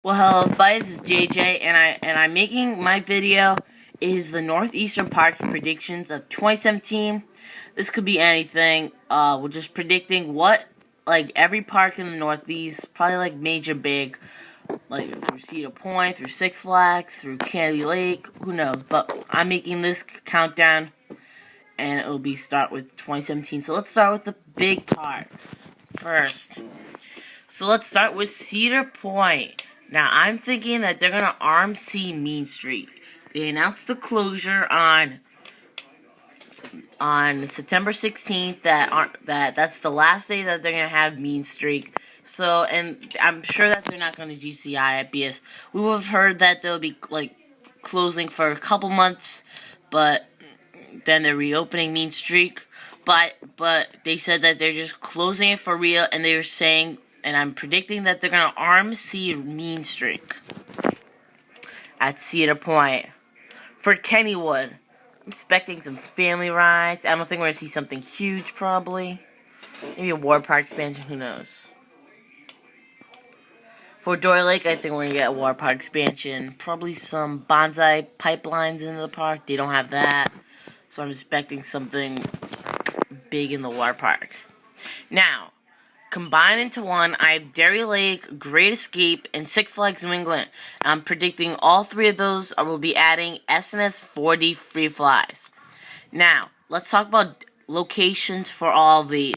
Well, hello, everybody. This is JJ, and I'm making my video is the Northeastern Park predictions of 2017. This could be anything. We're just predicting what every park in the Northeast, probably major big, through Cedar Point, through Six Flags, through Candy Lake. Who knows? But I'm making this countdown, and it will be start with 2017. So let's start with the big parks first. So let's start with Cedar Point. Now, I'm thinking that they're going to RMC Mean Streak. They announced the closure on September 16th that's the last day that they're going to have Mean Streak. So, and I'm sure that they're not going to GCI it because we would have heard that they'll be closing for a couple months, but then they're reopening Mean Streak. But they said that they're just closing it for real, and they were saying, and I'm predicting that they're going to RMC Mean Streak at Cedar Point. For Kennywood, I'm expecting some family rides. I don't think we're going to see something huge, probably. Maybe a water park expansion, who knows. For Dory Lake, I think we're going to get a water park expansion. Probably some bonsai pipelines into the park. They don't have that. So I'm expecting something big in the water park. Now, combined into one, I have Dairy Lake, Great Escape, and Six Flags New England. I'm predicting all three of those will be adding SNS 4D free flies. Now, let's talk about locations for all of these.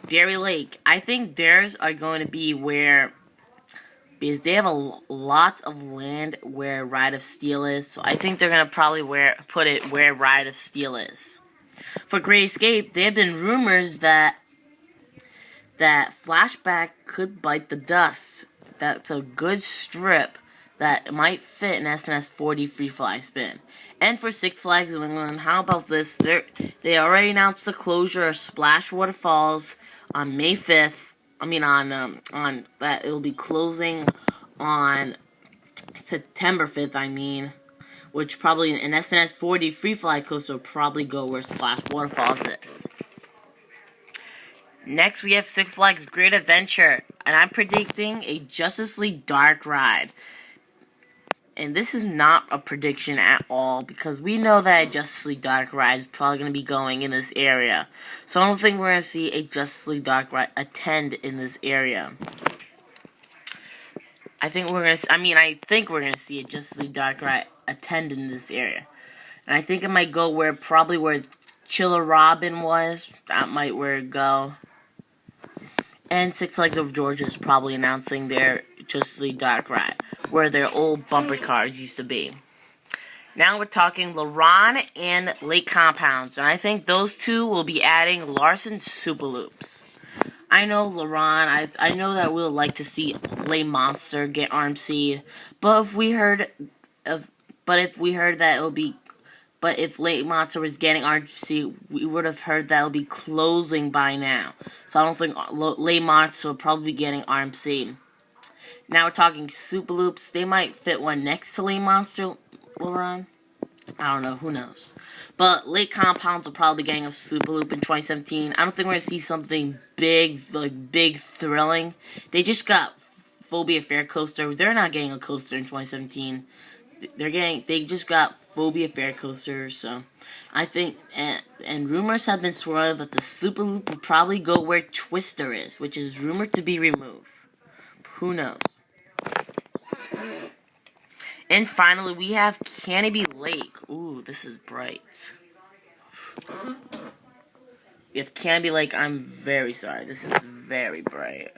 Dairy Lake, I think theirs are going to be because they have a lot of land where Ride of Steel is, so I think they're going to probably put it where Ride of Steel is. For Great Escape, there have been rumors that Flashback could bite the dust. That's a good strip that might fit an SNS 4D free fly spin. And for Six Flags New England, how about this? They already announced the closure of Splash Waterfalls on May 5th. On that it will be closing on September 5th. Which probably an SNS 4D free fly coaster will probably go where Splash Waterfalls is. Next, we have Six Flags Great Adventure, and I'm predicting a Justice League Dark ride. And this is not a prediction at all, because we know that a Justice League Dark ride is probably going to be going in this area. So I don't think we're going to see a Justice League Dark ride attend in this area. I think we're going to see a Justice League Dark ride attend in this area. And I think it might go where Chiller Robin was. That might where it go. And Six Flags of Georgia is probably announcing their Justice League Dark ride, where their old bumper cars used to be. Now we're talking LaRon and Lake Compounds, and I think those two will be adding Larson Super Loops. I know LaRon, I know that we'll like to see Lake Monster get RMC'd, but if we heard that it'll be But if Lake Monster was getting RMC, we would have heard that it'll be closing by now. So I don't think Lake Monster will probably be getting RMC. Now we're talking Super Loops. They might fit one next to Lake Monster, LaRon. I don't know. Who knows? But Lake Compounds will probably be getting a Super Loop in 2017. I don't think we're going to see something big, big thrilling. They just got Phobia Fair Coaster. They're not getting a coaster in 2017. They just got Phobia Fair Coaster, so I think, and rumors have been swirling that the Super Loop will probably go where Twister is, which is rumored to be removed. Who knows? And finally, we have Canopy Lake. Ooh, this is bright. We have Canopy Lake. I'm very sorry. This is very bright.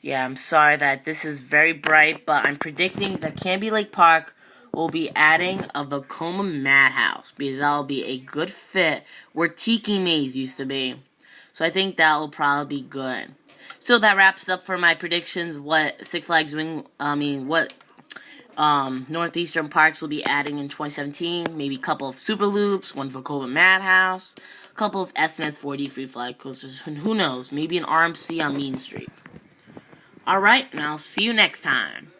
Yeah, I'm sorry that this is very bright, but I'm predicting that Canopy Lake Park will be adding a Vekoma Madhouse, because that will be a good fit where Tiki Maze used to be. So I think that will probably be good. So that wraps up for my predictions. What Six Flags Northeastern Parks will be adding in 2017. Maybe a couple of Super Loops, one Vekoma Madhouse, a couple of SNS 4D free fly coasters. Who knows? Maybe an RMC on Mean Street. Alright, and I'll see you next time.